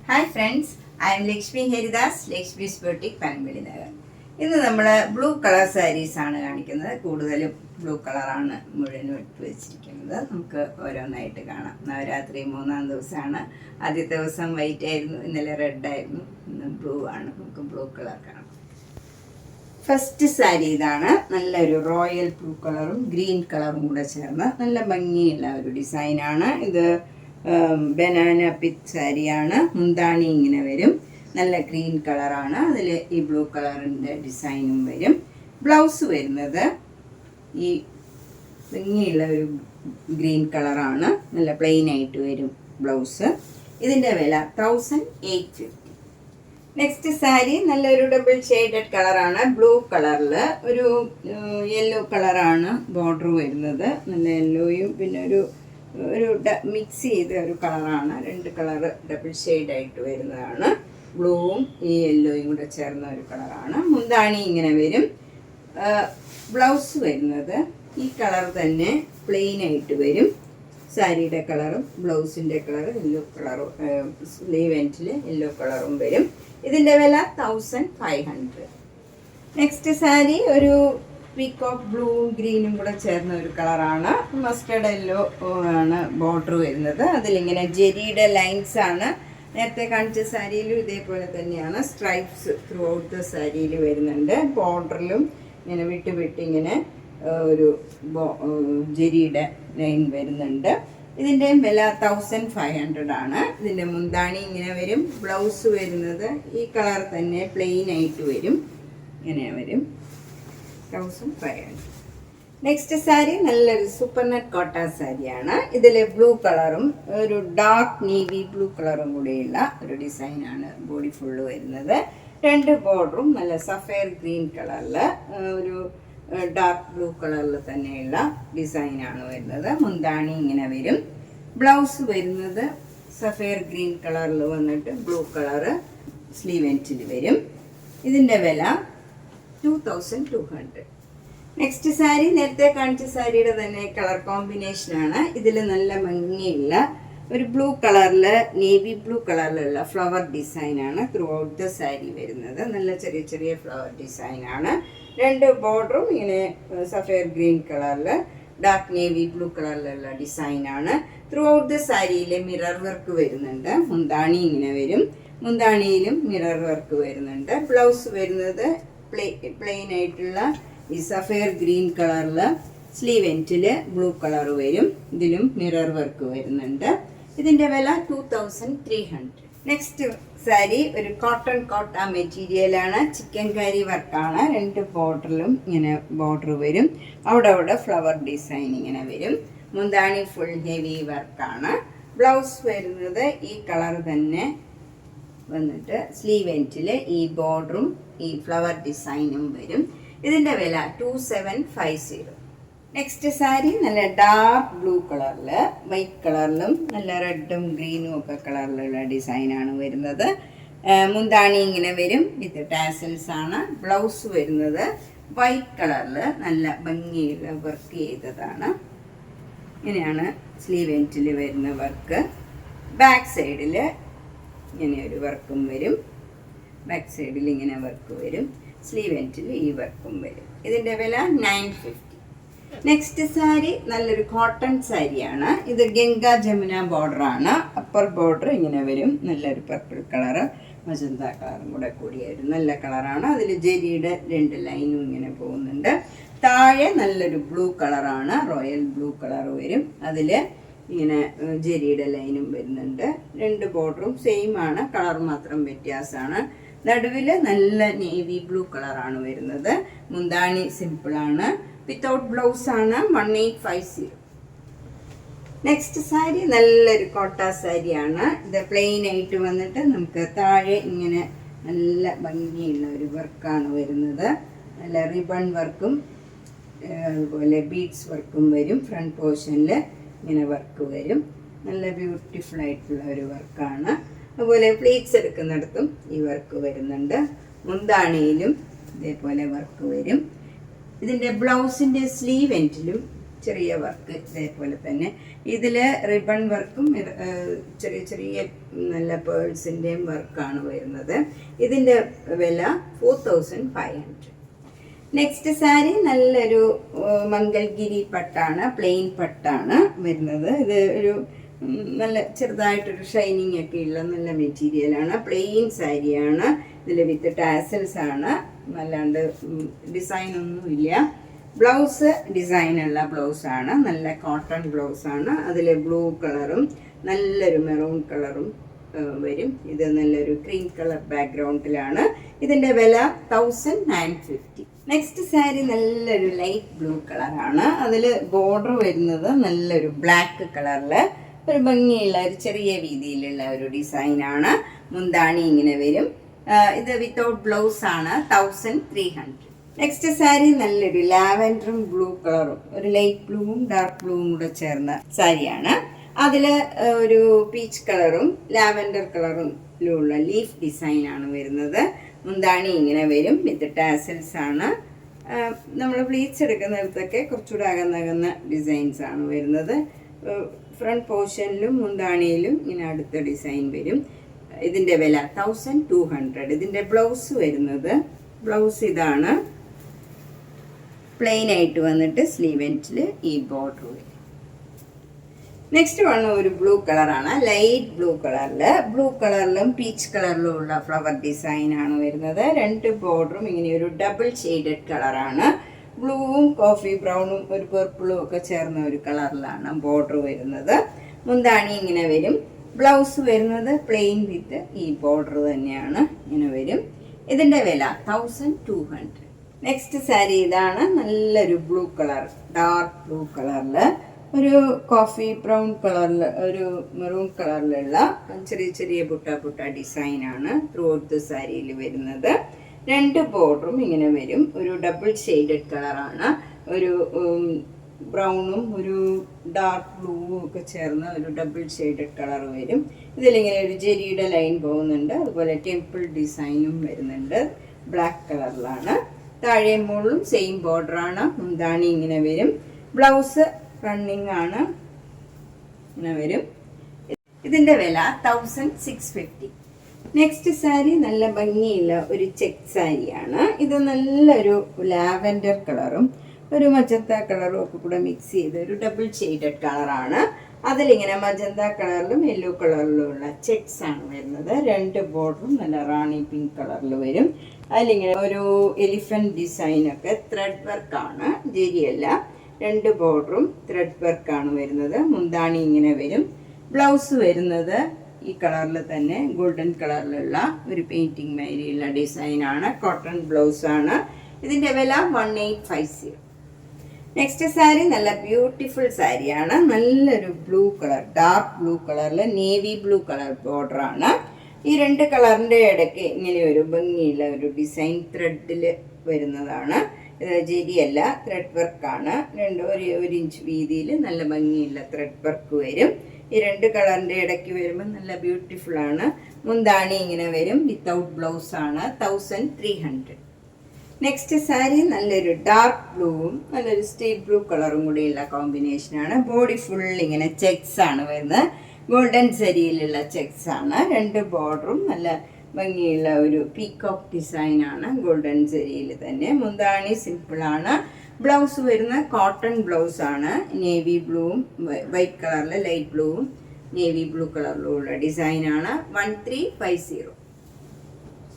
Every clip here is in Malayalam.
Hi friends, I am Lakshmi Heridas, Lakshmi's Boutique, Panambili Nagar. ഇന്ന് നമ്മൾ ബ്ലൂ കളർ സാരീസ് ആണ് കാണിക്കുന്നത്. കൂടുതലും ബ്ലൂ കളറാണ് മുഴുവനും ഇട്ട് വെച്ചിരിക്കുന്നത്. നമുക്ക് ഓരോന്നായിട്ട് കാണാം. നവരാത്രി 3-ാം ദിവസമാണ്. ആദ്യത്തെ ദിവസം വൈറ്റ് ആയിരുന്നു, ഇന്നലെ റെഡ് ആയിരുന്നു, ഇന്ന് ബ്ലൂ ആണ്. നമുക്ക് ബ്ലൂ കളർ കാണാം. ഫസ്റ്റ് സാരി ഇതാണ്. നല്ലൊരു റോയൽ ബ്ലൂ കളറും ഗ്രീൻ കളറും കൂടെ ചേർന്ന് നല്ല ഭംഗിയുള്ള ഒരു ഡിസൈനാണ് ഇത്. ബനാന പിത്ത് സാരിയാണ്. മുന്താണി ഇങ്ങനെ വരും. നല്ല ഗ്രീൻ കളറാണ്. അതിൽ ഈ ബ്ലൂ കളറിൻ്റെ ഡിസൈനും വരും. ബ്ലൗസ് വരുന്നത് ഈ ഭംഗിയുള്ള ഒരു ഗ്രീൻ കളറാണ്. നല്ല പ്ലെയിൻ ആയിട്ട് വരും ബ്ലൗസ്. ഇതിൻ്റെ വില 1850. നെക്സ്റ്റ് സാരി നല്ലൊരു ഡബിൾ ഷെയ്ഡഡ് കളറാണ്. ബ്ലൂ കളറിൽ ഒരു യെല്ലോ കളറാണ് ബോർഡർ വരുന്നത്. നല്ല യെല്ലോയും പിന്നെ ഒരു മിക്സ് ചെയ്ത ഒരു കളറാണ്. രണ്ട് കളറ് ഡബിൾ ഷെയ്ഡായിട്ട് വരുന്നതാണ്. ബ്ലൂവും ഈ യെല്ലോയും കൂടെ ചേർന്ന ഒരു കളറാണ്. മുന്താണി ഇങ്ങനെ വരും. ബ്ലൗസ് വരുന്നത് ഈ കളർ തന്നെ പ്ലെയിൻ ആയിട്ട് വരും. സാരിയുടെ കളറും ബ്ലൗസിൻ്റെ കളറും യെല്ലോ കളറും സ്ലീവ് എൻഡിൽ യെല്ലോ കളറും വരും. ഇതിൻ്റെ വില 1500. നെക്സ്റ്റ് സാരി ഒരു പീകോക്ക് ബ്ലൂവും ഗ്രീനും കൂടെ ചേർന്ന ഒരു കളറാണ്. മസ്റ്റർഡ് യെല്ലോ ആണ് ബോർഡർ വരുന്നത്. അതിലിങ്ങനെ ജെരിയുടെ ലൈൻസ് ആണ്. നേരത്തെ കാണിച്ച സാരിയിലും ഇതേപോലെ തന്നെയാണ്. സ്ട്രൈപ്സ് ത്രൂ ഔട്ട് ദ സാരിയിൽ വരുന്നുണ്ട്. ബോർഡറിലും ഇങ്ങനെ വിട്ട് ഇങ്ങനെ ഒരു ജെരിയുടെ ലൈൻ വരുന്നുണ്ട്. ഇതിൻ്റെ വില 1500 ആണ്. ഇതിൻ്റെ മുന്താണി ഇങ്ങനെ വരും. ബ്ലൗസ് വരുന്നത് ഈ കളർ തന്നെ പ്ലെയിൻ ആയിട്ട് വരും. ഇങ്ങനെ വരും. 1500. നെക്സ്റ്റ് സാരി നല്ലൊരു സൂപ്പർ നെറ്റ് കോട്ട സാരിയാണ്. ഇതിൽ ബ്ലൂ കളറും ഒരു ഡാർക്ക് നേവി ബ്ലൂ കളറും കൂടെയുള്ള ഒരു ഡിസൈനാണ് ബോഡി ഫുള്ള് വരുന്നത്. രണ്ട് ബോർഡറും നല്ല സഫയർ ഗ്രീൻ കളറിൽ ഒരു ഡാർക്ക് ബ്ലൂ കളറിൽ തന്നെയുള്ള ഡിസൈനാണ് വരുന്നത്. മുന്താണി ഇങ്ങനെ വരും. ബ്ലൗസ് വരുന്നത് സഫയർ ഗ്രീൻ കളറിൽ വന്നിട്ട് ബ്ലൂ കളറ് സ്ലീവ് എൻഡിൽ വരും. ഇതിൻ്റെ വില 2200. നെക്സ്റ്റ് സാരി നേരത്തെ കാണിച്ച സാരിയുടെ തന്നെ കളർ കോമ്പിനേഷനാണ്. ഇതിൽ നല്ല ഭംഗിയുള്ള ഒരു ബ്ലൂ കളറിൽ നേവി ബ്ലൂ കളറിലുള്ള ഫ്ലവർ ഡിസൈനാണ് ത്രൂ ഔട്ട് ദ സാരി വരുന്നത്. നല്ല ചെറിയ ചെറിയ ഫ്ലവർ ഡിസൈനാണ്. രണ്ട് ബോർഡറും ഇങ്ങനെ സഫയർ ഗ്രീൻ കളറിൽ ഡാർക്ക് നേവി ബ്ലൂ കളറിലുള്ള ഡിസൈനാണ്. ത്രൂ ഔട്ട് ദ സാരിയിൽ മിറർ വർക്ക് വരുന്നുണ്ട്. മുന്താണി ഇങ്ങനെ വരും. മുന്താണിയിലും മിറർ വർക്ക് വരുന്നുണ്ട്. ബ്ലൗസ് വരുന്നത് പ്ലെയിൻ ആയിട്ടുള്ള ഈ സഫയർ ഗ്രീൻ കളറിൽ സ്ലീവ് എൻഡിൽ ബ്ലൂ കളർ വരും. ഇതിലും മിറർ വർക്ക് വരുന്നുണ്ട്. ഇതിൻ്റെ വില 2300. നെക്സ്റ്റ് സാരി ഒരു കോട്ടൺ കോട്ട മെറ്റീരിയലാണ്. ചിക്കൻ കാരി വർക്കാണ്. രണ്ട് ബോർഡറിലും ഇങ്ങനെ ബോർഡർ വരും. അവിടെ ഫ്ലവർ ഡിസൈൻ ഇങ്ങനെ വരും. മുന്താണി ഫുൾ ഹെവി വർക്കാണ്. ബ്ലൗസ് വരുന്നത് ഈ കളർ തന്നെ വന്നിട്ട് സ്ലീവ് എൻഡിൽ ഈ ബോർഡറും ഈ ഫ്ലവർ ഡിസൈനും വരും. ഇതിൻ്റെ വില 2750. നെക്സ്റ്റ് സാരി നല്ല ഡാർക്ക് ബ്ലൂ കളറിൽ വൈറ്റ് കളറിലും നല്ല റെഡും ഗ്രീനും ഒക്കെ കളറിലുള്ള ഡിസൈനാണ് വരുന്നത്. മുന്താണി ഇങ്ങനെ വരും. വിത്ത് ടാസൽസ് ആണ്. ബ്ലൗസ് വരുന്നത് വൈറ്റ് കളറിൽ നല്ല ഭംഗിയുള്ള വർക്ക് ചെയ്തതാണ്. ഇങ്ങനെയാണ് സ്ലീവ് എൻഡിൽ വരുന്ന വർക്ക്. ബാക്ക് സൈഡിൽ ഇങ്ങനെ ഒരു വർക്കും വരും. ബാക്ക് സൈഡിൽ ഇങ്ങനെ വർക്ക് വരും. സ്ലീവ് എൻഡിൽ ഈ വർക്കും വരും. ഇതിൻ്റെ വില 950. നെക്സ്റ്റ് സാരി നല്ലൊരു കോട്ടൺ സാരിയാണ്. ഇത് ഗംഗാ ജമുന ബോർഡറാണ്. അപ്പർ ബോർഡർ ഇങ്ങനെ വരും. നല്ലൊരു പർപ്പിൾ കളറ് മജന്ത കളറും കൂടെ കൂടിയ ഒരു നല്ല കളറാണ്. അതിൽ ജെരിയുടെ രണ്ട് ലൈനും ഇങ്ങനെ പോകുന്നുണ്ട്. താഴെ നല്ലൊരു ബ്ലൂ കളറാണ്. റോയൽ ബ്ലൂ കളർ വരും. അതിൽ ഇങ്ങനെ ജെരിയുടെ ലൈനും വരുന്നുണ്ട്. രണ്ട് ബോർഡറും സെയിം ആണ്. കളർ മാത്രം വ്യത്യാസമാണ്. നടുവിൽ നല്ല നേവി ബ്ലൂ കളറാണ് വരുന്നത്. മുന്താണി സിമ്പിളാണ്. വിത്തൗട്ട് ബ്ലൗസ് ആണ്. 1850. നെക്സ്റ്റ് സാരി നല്ലൊരു കോട്ട സാരിയാണ്. ഇത് പ്ലെയിൻ ആയിട്ട് വന്നിട്ട് നമുക്ക് താഴെ ഇങ്ങനെ നല്ല ഭംഗിയുള്ള ഒരു വർക്കാണ് വരുന്നത്. നല്ല റിബൺ വർക്കും അതുപോലെ ബീഡ്സ് വർക്കും വരും. ഫ്രണ്ട് പോർഷനിൽ ഇങ്ങനെ വർക്ക് വരും. നല്ല ബ്യൂട്ടിഫുൾ ആയിട്ടുള്ള ഒരു വർക്കാണ്. അതുപോലെ പ്ലീറ്റ്സ് എടുക്കുന്നിടത്തും ഈ വർക്ക് വരുന്നുണ്ട്. മുന്താണിയിലും ഇതേപോലെ വർക്ക് വരും. ഇതിൻ്റെ ബ്ലൗസിൻ്റെ സ്ലീവ് എൻഡിലും ചെറിയ വർക്ക് ഇതേപോലെ തന്നെ. ഇതിൽ റിബൺ വർക്കും ചെറിയ ചെറിയ നല്ല പേൾസിൻ്റെയും വർക്കാണ് വരുന്നത്. ഇതിൻ്റെ വില 4500. നെക്സ്റ്റ് സാരി നല്ലൊരു മംഗൽഗിരി പട്ടാണ്, പ്ലെയിൻ പട്ടാണ് വരുന്നത്. ഇത് ഒരു നല്ല ചെറുതായിട്ടൊരു ഷൈനിങ് ഒക്കെ ഉള്ള നല്ല മെറ്റീരിയലാണ്. പ്ലെയിൻ സാരിയാണ്. ഇതിൽ വിത്ത് ടാസൽസ് ആണ്, അല്ലാണ്ട് ഡിസൈനൊന്നുമില്ല. ബ്ലൗസ് ഡിസൈനുള്ള ബ്ലൗസാണ്, നല്ല കോട്ടൺ ബ്ലൗസാണ്. അതിൽ ബ്ലൂ കളറും നല്ലൊരു മെറൂൺ കളറും വരും. ഇത് നല്ലൊരു ക്രീം കളർ ബാക്ക്ഗ്രൗണ്ടിലാണ്. ഇതിൻ്റെ വില 1950. നെക്സ്റ്റ് സാരി നല്ലൊരു ലൈറ്റ് ബ്ലൂ കളറാണ്. അതിൽ ബോർഡർ വരുന്നത് നല്ലൊരു ബ്ലാക്ക് കളറിൽ ഒരു ഭംഗിയുള്ള ഒരു ചെറിയ രീതിയിലുള്ള ഒരു ഡിസൈനാണ്. മുന്താണി ഇങ്ങനെ വരും. ഇത് വിത്തൗട്ട് ബ്ലൗസ് ആണ്, 1300. നെക്സ്റ്റ് സാരി നല്ലൊരു ലാവൻഡറും ബ്ലൂ കളറും ഒരു ലൈറ്റ് ബ്ലൂവും ഡാർക്ക് ബ്ലൂവും കൂടെ ചേർന്ന സാരിയാണ്. അതിൽ ഒരു പീച്ച് കളറും ലാവൻഡർ കളറിലുള്ള ലീഫ് ഡിസൈനാണ് വരുന്നത്. മുന്താണി ഇങ്ങനെ വരും, വിത്ത് ടാസൽസ് ആണ്. നമ്മൾ പ്ലീറ്റ്സ് എടുക്കുന്നിടത്തൊക്കെ കുറച്ചുകൂടെ അകന്നകന്ന ഡിസൈൻസ് ആണ് വരുന്നത്. ഫ്രണ്ട് പോർഷനിലും മുന്താണിയിലും ഇങ്ങനെ അടുത്ത ഡിസൈൻ വരും. ഇതിൻ്റെ വില 1200. ഇതിൻ്റെ ബ്ലൗസ് വരുന്നത്, ബ്ലൗസ് ഇതാണ്, പ്ലെയിൻ ആയിട്ട് വന്നിട്ട് സ്ലീവ് എൻഡിൽ ഈ ബോർഡർ വരും. നെക്സ്റ്റ് വൺ ഒരു ബ്ലൂ കളറാണ്, ലൈറ്റ് ബ്ലൂ കളറിലും പീച്ച് കളറിലും ഉള്ള ഫ്ലവർ ഡിസൈനാണ് വരുന്നത്. രണ്ട് ബോർഡറും ഇങ്ങനെ ഒരു ഡബിൾ ഷെയ്ഡഡ് കളറാണ്. ബ്ലൂവും കോഫി ബ്രൗണും ഒരു പർപ്പിളും ഒക്കെ ചേർന്ന ഒരു കളറിലാണ് ബോർഡർ വരുന്നത്. മുന്താണി ഇങ്ങനെ വരും. ബ്ലൗസ് വരുന്നത് പ്ലെയിൻ വിത്ത് ഈ ബോർഡർ തന്നെയാണ്, ഇങ്ങനെ വരും. ഇതിൻ്റെ വില 1200. നെക്സ്റ്റ് സാരി ഇതാണ്, നല്ലൊരു ബ്ലൂ കളർ, ഡാർക്ക് ബ്ലൂ കളറിൽ ഒരു കോഫി ബ്രൗൺ കളറിൽ ഒരു മെറൂൺ കളറിലുള്ള ചെറിയ ചെറിയ പുട്ട ഡിസൈനാണ് ത്രൂ ഔട്ട് ദ സാരിയിൽ വരുന്നത്. രണ്ട് ബോർഡറും ഇങ്ങനെ വരും. ഒരു ഡബിൾ ഷെയ്ഡഡ് കളറാണ്, ഒരു ബ്രൗണും ഒരു ഡാർക്ക് ബ്ലൂവും ഒക്കെ ചേർന്ന് ഒരു ഡബിൾ ഷെയ്ഡഡ് കളർ വരും. ഇതിലിങ്ങനെ ഒരു ജെരിയുടെ ലൈൻ പോകുന്നുണ്ട്, അതുപോലെ ടെമ്പിൾ ഡിസൈനും വരുന്നുണ്ട്. ബ്ലാക്ക് കളറിലാണ്. താഴെയും മുകളിലും സെയിം ബോർഡറാണ്. മുന്താണി ഇങ്ങനെ വരും. ബ്ലൗസ് റണ്ണിങ് ആണ്, ഇങ്ങനെ വരും. ഇതിൻ്റെ വില 1650. നെക്സ്റ്റ് സാരി നല്ല ഭംഗിയുള്ള ഒരു ചെക്ക് സാരിയാണ്. ഇത് നല്ലൊരു ലാവൻഡർ കളറും ഒരു മജന്ത കളറും ഒക്കെ കൂടെ മിക്സ് ചെയ്ത് ഒരു ഡബിൾ ഷെയ്ഡഡ് കളറാണ്. അതിലിങ്ങനെ മജന്ത കളറിലും യെല്ലോ കളറിലുമുള്ള ചെക്സ് ആണ് വരുന്നത്. രണ്ട് ബോർഡറും നല്ല റാണി പിങ്ക് കളറിൽ വരും. അതിലിങ്ങനെ ഒരു എലിഫന്റ് ഡിസൈനൊക്കെ ത്രെഡ് വർക്കാണ്, ജെരിയല്ല. രണ്ട് ബോർഡറും ത്രെഡ് വർക്കാണ് വരുന്നത്. മുന്താണി ഇങ്ങനെ വരും. ബ്ലൗസ് വരുന്നത് ഈ കളറിൽ തന്നെ ഗോൾഡൻ കളറിലുള്ള ഒരു പെയിൻറ്റിങ് മാതിരിയുള്ള ഡിസൈനാണ്. കോട്ടൺ ബ്ലൗസാണ്. ഇതിൻ്റെ വില 1850. നെക്സ്റ്റ് സാരി നല്ല ബ്യൂട്ടിഫുൾ സാരിയാണ്. നല്ലൊരു ബ്ലൂ കളർ, ഡാർക്ക് ബ്ലൂ കളറിൽ നേവി ബ്ലൂ കളർ ബോർഡറാണ്. ഈ രണ്ട് കളറിൻ്റെ ഇടയ്ക്ക് ഇങ്ങനെ ഒരു ഭംഗിയുള്ള ഒരു ഡിസൈൻ ത്രെഡിൽ വരുന്നതാണ്. ഇത് ജെരിയല്ല, ത്രെഡ് വർക്കാണ്. ഒരു ഇഞ്ച് വീതിയിൽ നല്ല ഭംഗിയുള്ള ത്രെഡ് വർക്ക് വരും. ഈ രണ്ട് കളറിൻ്റെ ഇടയ്ക്ക് വരുമ്പോൾ നല്ല ബ്യൂട്ടിഫുൾ ആണ്. മുന്താണി ഇങ്ങനെ വരും. വിത്തൗട്ട് ബ്ലൗസ് ആണ്, 1300. നെക്സ്റ്റ് സാരി നല്ലൊരു ഡാർക്ക് ബ്ലൂവും നല്ലൊരു സ്റ്റേറ്റ് ബ്ലൂ കളറും കൂടിയുള്ള കോമ്പിനേഷനാണ്. ബോഡി ഫുൾ ഇങ്ങനെ ചെക്സ് ആണ് വരുന്നത്. ഗോൾഡൻ സരിയിലുള്ള ചെക്സ് ആണ്. രണ്ട് ബോർഡറും നല്ല ഭംഗിയുള്ള ഒരു പീകോക്ക് ഡിസൈനാണ്, ഗോൾഡൻ സരിയിൽ തന്നെ. മുന്താണി സിമ്പിളാണ്. ബ്ലൗസ് വരുന്ന കോട്ടൺ ബ്ലൗസാണ്. നേവി ബ്ലൂവും വൈറ്റ് കളറിൽ ലൈറ്റ് ബ്ലൂവും നേവി ബ്ലൂ കളറിലുള്ള ഡിസൈനാണ്. 1350.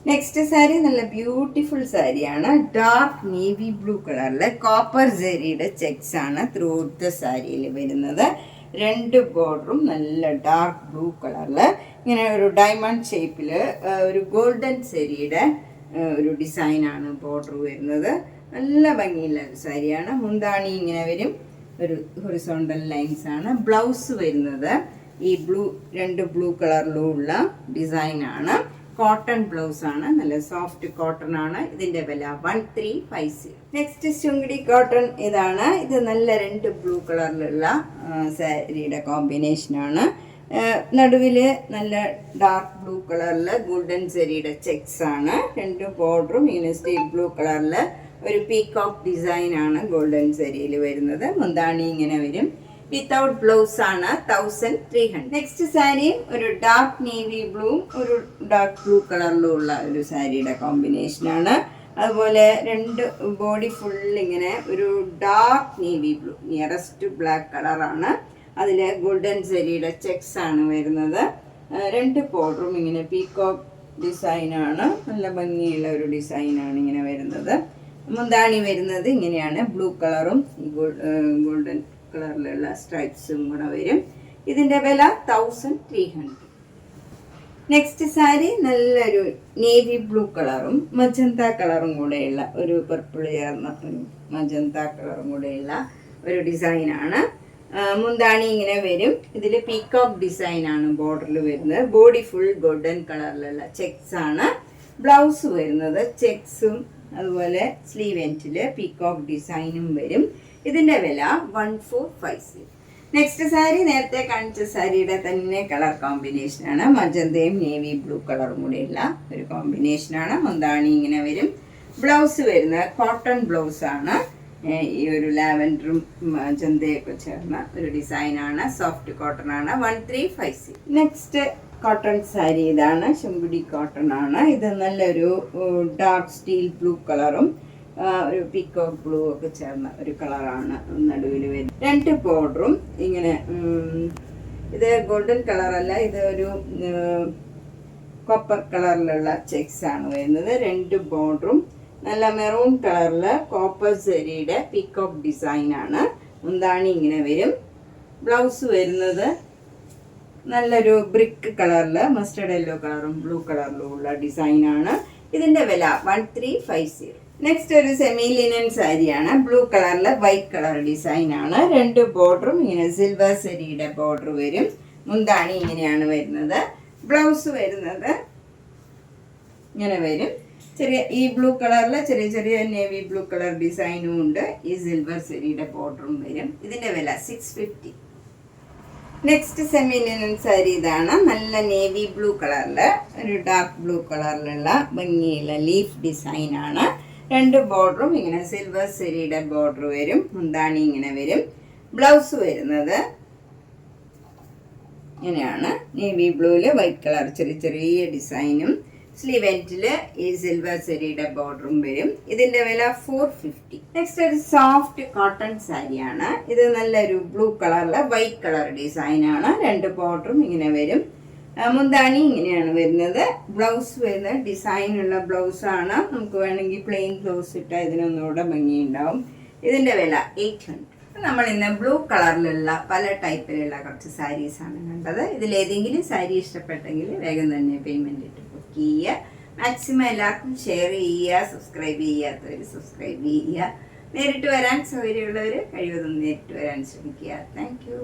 നെക്സ്റ്റ് സാരി നല്ല ബ്യൂട്ടിഫുൾ സാരിയാണ്. ഡാർക്ക് നേവി ബ്ലൂ കളറിൽ കോപ്പർ ജെറിയുടെ ചെക്സ് ആണ് ത്രൂ ഔട്ട് ദ സാരിയിൽ വരുന്നത്. രണ്ട് ബോർഡറും നല്ല ഡാർക്ക് ബ്ലൂ കളറിൽ ഇങ്ങനെ ഒരു ഡയമണ്ട് ഷേപ്പിൽ ഒരു ഗോൾഡൻ സെരിയുടെ ഒരു ഡിസൈനാണ് ബോർഡർ വരുന്നത്. നല്ല ഭംഗിയുള്ള ഒരു സാരിയാണ്. മുന്താണി ഇങ്ങനെ വരും. ഒരു ഹൊറിസോണ്ടൽ ലൈൻസ് ആണ്. ബ്ലൗസ് വരുന്നത് ഈ രണ്ട് ബ്ലൂ കളറിലും ഉള്ള ഡിസൈനാണ്. കോട്ടൺ ബ്ലൗസ് ആണ്, നല്ല സോഫ്റ്റ് കോട്ടൺ ആണ്. ഇതിൻ്റെ വില 1350. നെക്സ്റ്റ് ശുങ്കിടി കോട്ടൺ ഇതാണ്. ഇത് നല്ല രണ്ട് ബ്ലൂ കളറിലുള്ള സാരിയുടെ കോമ്പിനേഷനാണ്. നടുവിൽ നല്ല ഡാർക്ക് ബ്ലൂ കളറിൽ ഗോൾഡൻ സാരിയുടെ ചെക്സ് ആണ്. രണ്ട് ബോർഡറും ഇങ്ങനെ സ്റ്റേറ്റ് ബ്ലൂ കളറിൽ ഒരു പീകോക്ക് ഡിസൈൻ ആണ് ഗോൾഡൻ സാരിയിൽ വരുന്നത്. മുന്താണി ഇങ്ങനെ വരും. വിത്തൗട്ട് ബ്ലൗസ് ആണ് 1300. നെക്സ്റ്റ് സാരിയും ഒരു ഡാർക്ക് നേവി ബ്ലൂ ഒരു ഡാർക്ക് ബ്ലൂ കളറിലും ഉള്ള ഒരു സാരിയുടെ കോമ്പിനേഷനാണ്. അതുപോലെ രണ്ട് ബോഡി ഫുൾ ഇങ്ങനെ ഒരു dark navy blue nearest black കളറാണ്. അതിൽ ഗോൾഡൻ സാരിയുടെ ചെക്സ് ആണ് വരുന്നത്. രണ്ട് ബോർഡറും ഇങ്ങനെ പീകോക്ക് ഡിസൈനാണ്. നല്ല ഭംഗിയുള്ള ഒരു ഡിസൈനാണ് ഇങ്ങനെ വരുന്നത്. മുന്താണി വരുന്നത് ഇങ്ങനെയാണ്. ബ്ലൂ കളറും ഗോൾഡൻ കളറിലുള്ള സ്ട്രൈപ്സും കൂടെ വരും. ഇതിൻ്റെ വില 1300. നെക്സ്റ്റ് സാരി നല്ലൊരു നേവി ബ്ലൂ കളറും മജന്ത കളറും കൂടെയുള്ള ഒരു പർപ്പിൾ ചേർന്ന ഒരു മജന്ത കളറും കൂടെയുള്ള ഒരു ഡിസൈനാണ്. മുന്താണി ഇങ്ങനെ വരും. ഇതിൽ പീകോക്ക് ഡിസൈനാണ് ബോർഡറിൽ വരുന്നത്. ബോഡി ഫുൾ ഗോൾഡൻ കളറിലുള്ള ചെക്സ് ആണ്. ബ്ലൗസ് വരുന്നത് ചെക്സും അതുപോലെ സ്ലീവ് എൻഡിൽ പീകോക്ക് ഡിസൈനും വരും. ഇതിൻ്റെ വില 1450. നെക്സ്റ്റ് സാരി നേരത്തെ കാണിച്ച സാരിയുടെ തന്നെ കളർ കോമ്പിനേഷനാണ്. മജന്തയും നേവി ബ്ലൂ കളറും കൂടെയുള്ള ഒരു കോമ്പിനേഷനാണ്. മുന്താണി ഇങ്ങനെ വരും. ബ്ലൗസ് വരുന്നത് കോട്ടൺ ബ്ലൗസാണ്. ഈ ഒരു ലാവൻഡറും മജന്തയൊക്കെ ചേർന്ന ഒരു ഡിസൈനാണ്. സോഫ്റ്റ് കോട്ടൺ ആണ്. 1350. നെക്സ്റ്റ് കോട്ടൺ സാരി ഇതാണ്. ശുംബുടി കോട്ടൺ ആണ്. ഇത് നല്ലൊരു ഡാർക്ക് സ്റ്റീൽ ബ്ലൂ കളറും ഒരു പീകോക്ക് ബ്ലൂ ഒക്കെ ചേർന്ന ഒരു കളറാണ് നടുവിൽ വരുന്നത്. രണ്ട് ബോർഡറും ഇങ്ങനെ ഇത് ഗോൾഡൻ കളറല്ല, ഇത് ഒരു കോപ്പർ കളറിലുള്ള ചെക്സ് ആണ് വരുന്നത്. രണ്ട് ബോർഡറും നല്ല മെറൂൺ കളറിൽ കോപ്പർ സെരിയുടെ പീകോക്ക് ഡിസൈനാണ്. മുന്താണി ഇങ്ങനെ വരും. ബ്ലൗസ് വരുന്നത് നല്ലൊരു ബ്രിക്ക് കളറിൽ മസ്റ്റർഡ് യെല്ലോ കളറും ബ്ലൂ കളറിലും ഉള്ള ഡിസൈനാണ്. ഇതിൻ്റെ വില 1350. നെക്സ്റ്റ് ഒരു സെമി ലിനൻ സാരിയാണ്. ബ്ലൂ കളറിൽ വൈറ്റ് കളർ ഡിസൈനാണ്. രണ്ട് ബോർഡറും ഇങ്ങനെ സിൽവർ സെരിയുടെ ബോർഡർ വരും. മുന്താണി ഇങ്ങനെയാണ് വരുന്നത്. ബ്ലൗസ് വരുന്നത് ഇങ്ങനെ വരും. ഈ ബ്ലൂ കളറിൽ ചെറിയ ചെറിയ നേവി ബ്ലൂ കളർ ഡിസൈനും ഉണ്ട്. ഈ സിൽവർ സെരിയുടെ ബോർഡറും വരും. ഇതിൻ്റെ വില 650. നെക്സ്റ്റ് സെമി ലിനൻ സാരി ഇതാണ്. നല്ല നേവി ബ്ലൂ കളറിൽ ഒരു ഡാർക്ക് ബ്ലൂ കളറിലുള്ള ഭംഗിയുള്ള ലീഫ് ഡിസൈനാണ്. രണ്ട് ബോർഡറും ഇങ്ങനെ സിൽവർ സെരിയുടെ ബോർഡർ വരും. മുന്താണി ഇങ്ങനെ വരും. ബ്ലൗസ് വരുന്നത് ഇങ്ങനെയാണ്. നേവി ബ്ലൂവിൽ വൈറ്റ് കളർ ചെറിയ ചെറിയ ഡിസൈനും സ്ലീവ് എൻഡിൽ ഈ സിൽവർ സെരിയുടെ ബോർഡറും വരും. ഇതിൻ്റെ വില 450. നെക്സ്റ്റ് ഒരു സോഫ്റ്റ് കോട്ടൺ സാരിയാണ്. ഇത് നല്ലൊരു ബ്ലൂ കളറിൽ വൈറ്റ് കളർ ഡിസൈനാണ്. രണ്ട് ബോർഡറും ഇങ്ങനെ വരും. മുന്താണി ഇങ്ങനെയാണ് വരുന്നത്. ബ്ലൗസ് വരുന്നത് ഡിസൈനുള്ള ബ്ലൗസാണ്. നമുക്ക് വേണമെങ്കിൽ പ്ലെയിൻ ബ്ലൗസ് ഇട്ടാൽ ഇതിനൊന്നുകൂടെ ഭംഗിയുണ്ടാവും. ഇതിൻ്റെ വില 800. നമ്മൾ ഇന്ന് ബ്ലൂ കളറിലുള്ള പല ടൈപ്പിലുള്ള കുറച്ച് സാരീസാണ് കണ്ടത്. ഇതിലേതെങ്കിലും സാരി ഇഷ്ടപ്പെട്ടെങ്കിൽ വേഗം തന്നെ പേയ്മെൻറ്റ് ഇട്ട് ബുക്ക് ചെയ്യുക. മാക്സിമം എല്ലാവർക്കും ഷെയർ ചെയ്യുക. സബ്സ്ക്രൈബ് ചെയ്യാത്തവർ സബ്സ്ക്രൈബ് ചെയ്യുക. നേരിട്ട് വരാൻ സൗകര്യമുള്ളവർ കഴിവതും നേരിട്ട് വരാൻ ശ്രമിക്കുക. Thank you.